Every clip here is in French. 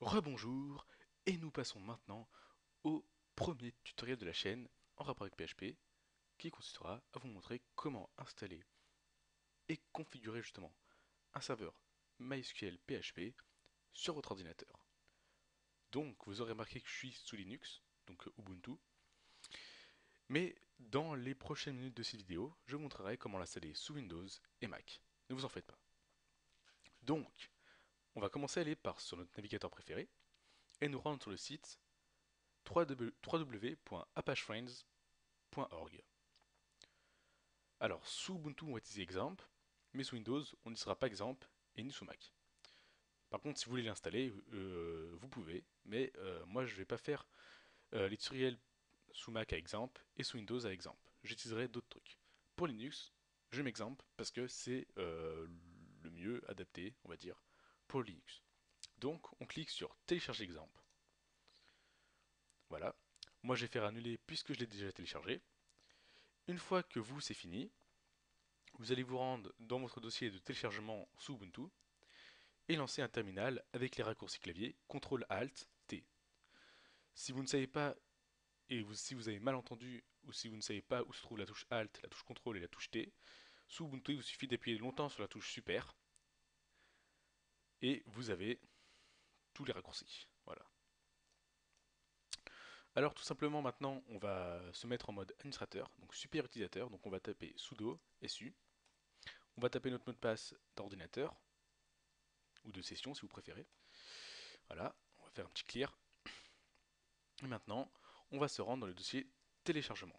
Rebonjour, et nous passons maintenant au premier tutoriel de la chaîne en rapport avec PHP qui consistera à vous montrer comment installer et configurer justement un serveur MySQL PHP sur votre ordinateur. Donc vous aurez remarqué que je suis sous Linux, donc Ubuntu, mais dans les prochaines minutes de cette vidéo, je vous montrerai comment l'installer sous Windows et Mac. Ne vous en faites pas. Donc, on va commencer à aller sur notre navigateur préféré et nous rendre sur le site www.apachefriends.org. Alors, sous Ubuntu, on va utiliser Xampp, mais sous Windows, on n'y sera pas Xampp et ni sous Mac. Par contre, si vous voulez l'installer, vous pouvez, mais moi je ne vais pas faire les tutoriels sous Mac avec Xampp et sous Windows avec Xampp. J'utiliserai d'autres trucs. Pour Linux, je mets Xampp parce que c'est le mieux adapté, on va dire, pour Linux. Donc, on clique sur télécharger Xampp. Voilà. Moi, je vais faire annuler puisque je l'ai déjà téléchargé. Une fois que c'est fini, vous allez vous rendre dans votre dossier de téléchargement sous Ubuntu et lancer un terminal avec les raccourcis clavier CTRL-ALT-T. Si vous ne savez pas, si vous avez mal entendu, ou si vous ne savez pas où se trouve la touche Alt, la touche CTRL et la touche T, sous Ubuntu, il vous suffit d'appuyer longtemps sur la touche Super et vous avez tous les raccourcis. Voilà. Alors tout simplement maintenant, on va se mettre en mode administrateur, donc super utilisateur, donc on va taper sudo su, on va taper notre mot de passe d'ordinateur, ou de session si vous préférez. Voilà, on va faire un petit clear. Et maintenant, on va se rendre dans le dossier téléchargement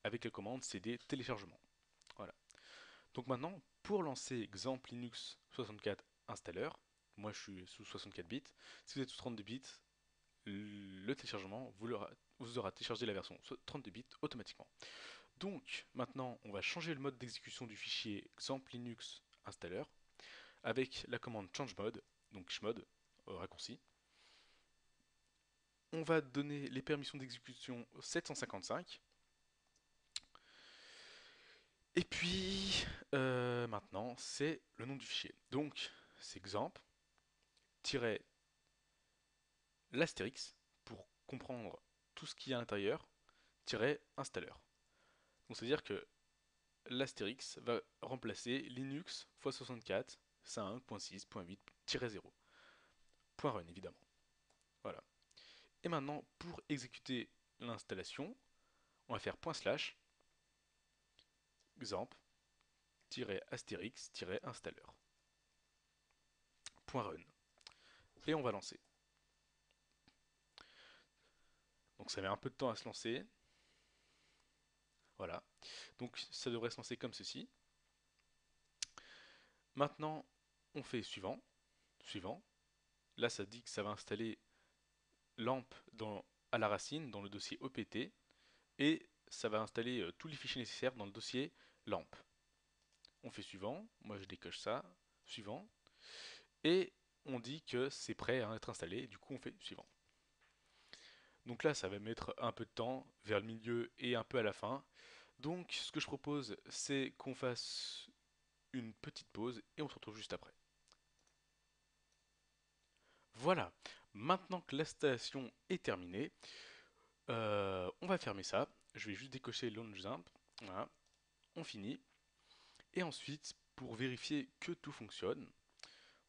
avec la commande cd téléchargement. Voilà. Donc maintenant, pour lancer Xampp Linux 64 installeur, moi je suis sous 64 bits, si vous êtes sous 32 bits, le téléchargement vous aura téléchargé la version 32 bits automatiquement. Donc maintenant, on va changer le mode d'exécution du fichier Xampp Linux installeur avec la commande change mode, donc chmod raccourci. On va donner les permissions d'exécution 755. Et puis, maintenant, c'est le nom du fichier. Donc, c'est example-l'astérix pour comprendre tout ce qu'il y a à l'intérieur, installeur. Donc, c'est-à-dire que l'astérix va remplacer Linux x64 5.6.8-0. .run, évidemment. Voilà. Et maintenant, pour exécuter l'installation, on va faire /example-astérix-installeur. .run. Et on va lancer. Donc ça met un peu de temps à se lancer. Voilà. Donc ça devrait se lancer comme ceci. Maintenant, on fait suivant. Suivant. Là, ça dit que ça va installer LAMP à la racine dans le dossier OPT. Et ça va installer tous les fichiers nécessaires dans le dossier LAMP. On fait suivant. Moi, je décoche ça. Suivant. Et on dit que c'est prêt à être installé. Du coup, on fait suivant. Donc là, ça va mettre un peu de temps vers le milieu et un peu à la fin. Donc, ce que je propose, c'est qu'on fasse une petite pause et on se retrouve juste après. Voilà, maintenant que l'installation est terminée, on va fermer ça. Je vais juste décocher Launch Zimp. Voilà, on finit. Et ensuite, pour vérifier que tout fonctionne,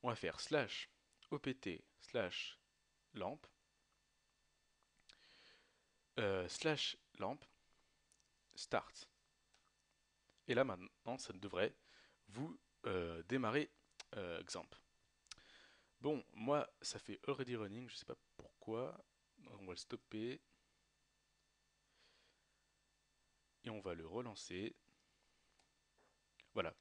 on va faire slash opt slash lamp slash lamp start. Et là maintenant, ça devrait vous démarrer Xampp. Bon, moi, ça fait already running, je sais pas pourquoi. On va le stopper et on va le relancer. Voilà.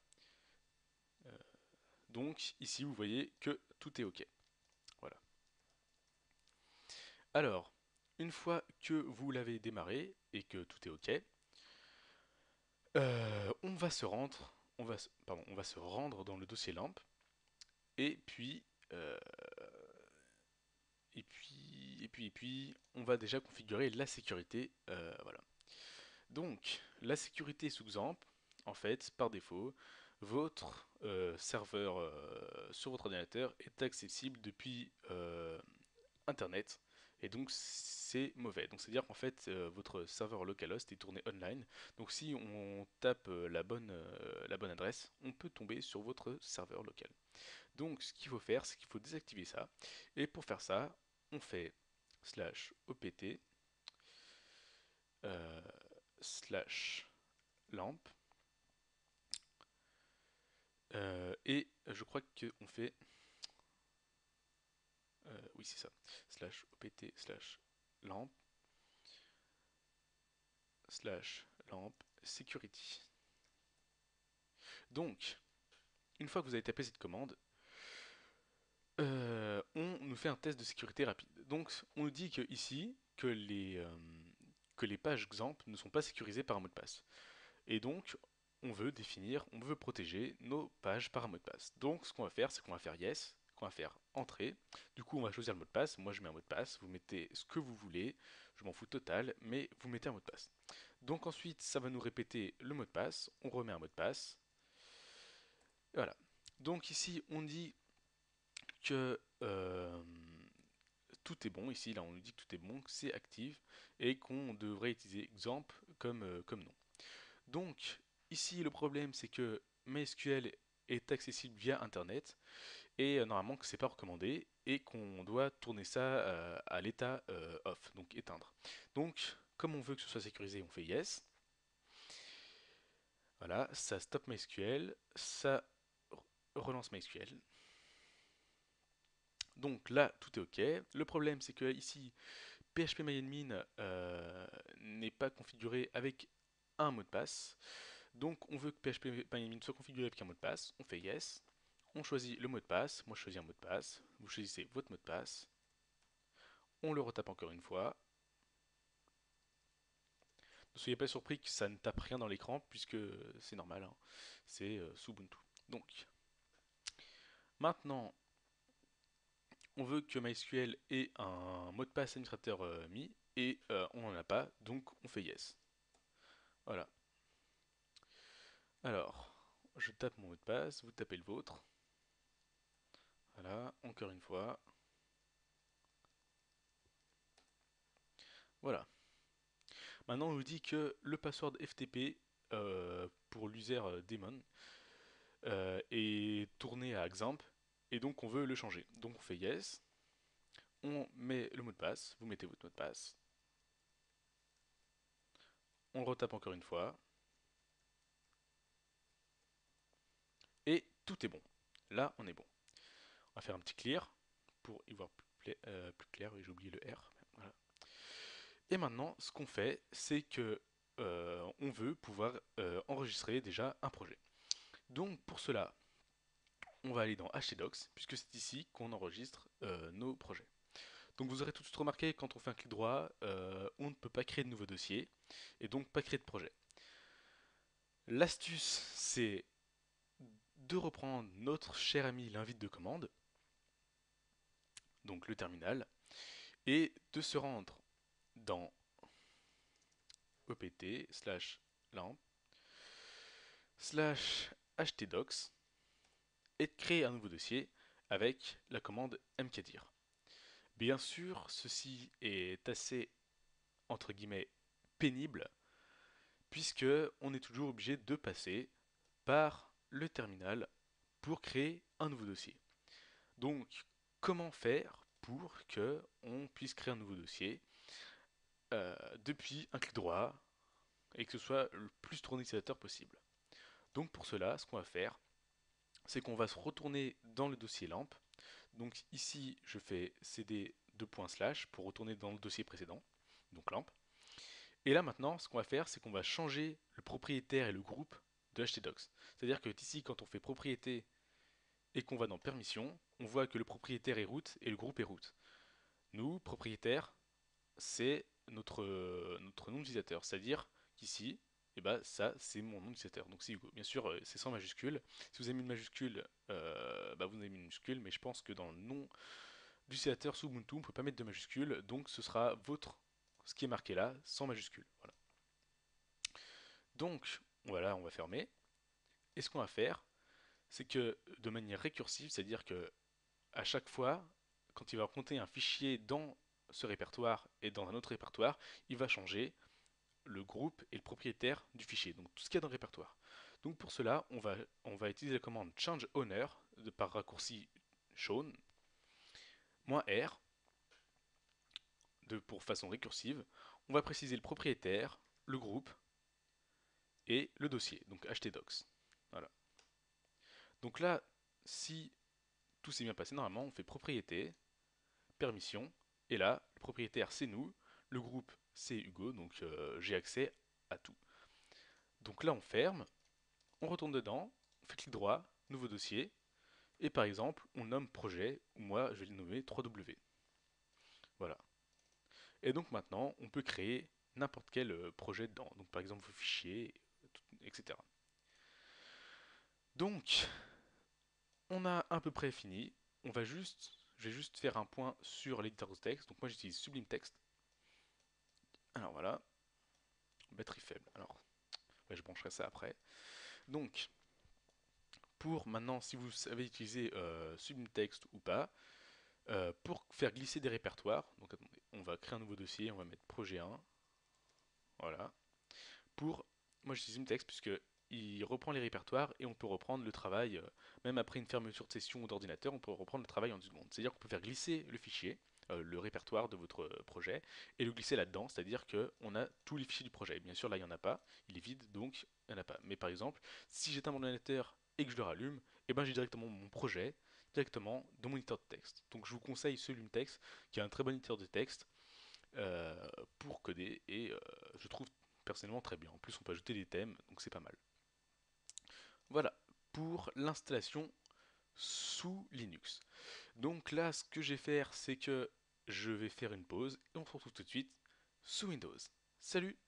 Donc ici, vous voyez que tout est OK. Voilà. Alors, une fois que vous l'avez démarré et que tout est OK, on va se rendre, on va se rendre dans le dossier LAMP et puis, on va déjà configurer la sécurité. Voilà. Donc, la sécurité sous XAMPP, en fait, par défaut, votre serveur sur votre ordinateur est accessible depuis Internet. Et donc c'est mauvais. Donc c'est-à-dire qu'en fait votre serveur localhost est tourné online. Donc si on tape la bonne adresse, on peut tomber sur votre serveur local. Donc ce qu'il faut faire, c'est qu'il faut désactiver ça. Et pour faire ça, on fait slash opt euh, slash lamp. Et je crois qu'on fait oui c'est ça, slash opt slash lamp slash lamp security. Donc, une fois que vous avez tapé cette commande, on nous fait un test de sécurité rapide. Donc, on nous dit que ici que les pages XAMPP ne sont pas sécurisées par un mot de passe. Et donc, on veut protéger nos pages par un mot de passe. Donc, ce qu'on va faire, c'est qu'on va faire yes, qu'on va faire entrée. Du coup, on va choisir le mot de passe. Moi, je mets un mot de passe. Vous mettez ce que vous voulez. Je m'en fous total, mais vous mettez un mot de passe. Donc ensuite, ça va nous répéter le mot de passe. On remet un mot de passe. Et voilà. Donc ici, on dit que tout est bon. Ici, là, on nous dit que tout est bon, que c'est actif et qu'on devrait utiliser XAMPP comme nom. Donc ici, le problème, c'est que MySQL est accessible via Internet et normalement que c'est pas recommandé et qu'on doit tourner ça à l'état off, donc éteindre. Donc, comme on veut que ce soit sécurisé, on fait yes. Voilà, ça stop MySQL, ça relance MySQL. Donc là, tout est OK. Le problème, c'est que ici, PHPMyAdmin n'est pas configuré avec un mot de passe. Donc on veut que PHPMyAdmin soit configuré avec un mot de passe. On fait yes. On choisit le mot de passe. Moi, je choisis un mot de passe. Vous choisissez votre mot de passe. On le retape encore une fois. Ne soyez pas surpris que ça ne tape rien dans l'écran, puisque c'est normal, hein. C'est sous Ubuntu. Donc, maintenant, on veut que MySQL ait un mot de passe administrateur mis, et on n'en a pas, donc on fait yes. Voilà. Alors, je tape mon mot de passe, vous tapez le vôtre. Voilà, encore une fois. Voilà. Maintenant, on nous dit que le password FTP pour l'user daemon est tourné à XAMPP, et donc on veut le changer. Donc on fait yes. On met le mot de passe, vous mettez votre mot de passe. On le retape encore une fois. Et tout est bon. Là, on est bon. On va faire un petit clear pour y voir plus clair. Oui, j'ai oublié le R. Voilà. Et maintenant, ce qu'on fait, c'est que on veut pouvoir enregistrer déjà un projet. Donc pour cela, on va aller dans htdocs, puisque c'est ici qu'on enregistre nos projets. Donc vous aurez tout de suite remarqué, quand on fait un clic droit, on ne peut pas créer de nouveau dossier, et donc pas créer de projet. L'astuce, c'est de reprendre notre cher ami l'invite de commande, donc le terminal, et de se rendre dans opt slash lamp slash htdocs et de créer un nouveau dossier avec la commande mkdir. Bien sûr, ceci est assez, entre guillemets, pénible, puisque on est toujours obligé de passer par le terminal pour créer un nouveau dossier. Donc, comment faire pour que on puisse créer un nouveau dossier depuis un clic droit et que ce soit le plus tourné utilisateur possible. Donc pour cela, ce qu'on va faire, c'est qu'on va se retourner dans le dossier lamp. Donc ici, je fais cd 2 slash pour retourner dans le dossier précédent, donc lamp. Et là maintenant, ce qu'on va faire, c'est qu'on va changer le propriétaire et le groupe de htdocs. C'est-à-dire que ici, quand on fait propriété et qu'on va dans permission, on voit que le propriétaire est root et le groupe est root. Nous, propriétaire, c'est notre nom d'utilisateur. C'est-à-dire qu'ici, et bah ça c'est mon nom d'utilisateur. Donc si, bien sûr c'est sans majuscule. Si vous avez mis une majuscule, bah, vous avez mis une majuscule, mais je pense que dans le nom d'utilisateur sous Ubuntu, on ne peut pas mettre de majuscule, donc ce sera votre, ce qui est marqué là, sans majuscule. Voilà. Donc voilà, on va fermer. Et ce qu'on va faire, c'est que de manière récursive, c'est-à-dire que à chaque fois, quand il va compter un fichier dans ce répertoire et dans un autre répertoire, il va changer le groupe et le propriétaire du fichier, donc tout ce qu'il y a dans le répertoire. Donc pour cela, on va utiliser la commande change owner par raccourci shown, -r, pour façon récursive. On va préciser le propriétaire, le groupe et le dossier, donc htdocs. Voilà. Donc là, si tout s'est bien passé, normalement, on fait propriété, permission, et là, le propriétaire c'est nous, le groupe c'est Hugo, donc j'ai accès à tout. Donc là, on ferme, on retourne dedans, on fait clic droit, nouveau dossier, et par exemple, on nomme projet, ou moi je vais le nommer 3W. Voilà. Et donc maintenant, on peut créer n'importe quel projet dedans. Donc par exemple, vos fichiers, etc. Donc, on a à peu près fini. Je vais juste faire un point sur l'éditeur de texte. Donc moi j'utilise Sublime Text. Alors voilà, batterie faible. Alors, ouais, je brancherai ça après. Donc, pour maintenant, si vous savez utiliser Sublime Text ou pas, pour faire glisser des répertoires, donc attendez, on va créer un nouveau dossier, on va mettre projet 1, voilà. Pour, moi j'utilise Sublime Text puisque il reprend les répertoires et on peut reprendre le travail, même après une fermeture de session ou d'ordinateur, on peut reprendre le travail en 10 secondes. C'est-à-dire qu'on peut faire glisser le fichier, le répertoire de votre projet, et le glisser là-dedans, c'est-à-dire qu'on a tous les fichiers du projet. Bien sûr, là, il n'y en a pas, il est vide, donc il n'y en a pas. Mais par exemple, si j'éteins mon ordinateur et que je le rallume, et ben j'ai directement mon projet, directement dans mon éditeur de texte. Donc je vous conseille ce LumeText, qui est un très bon éditeur de texte, pour coder, et je trouve personnellement très bien. En plus, on peut ajouter des thèmes, donc c'est pas mal. Voilà, pour l'installation sous Linux. Donc là, ce que je vais faire, c'est que je vais faire une pause et on se retrouve tout de suite sous Windows. Salut!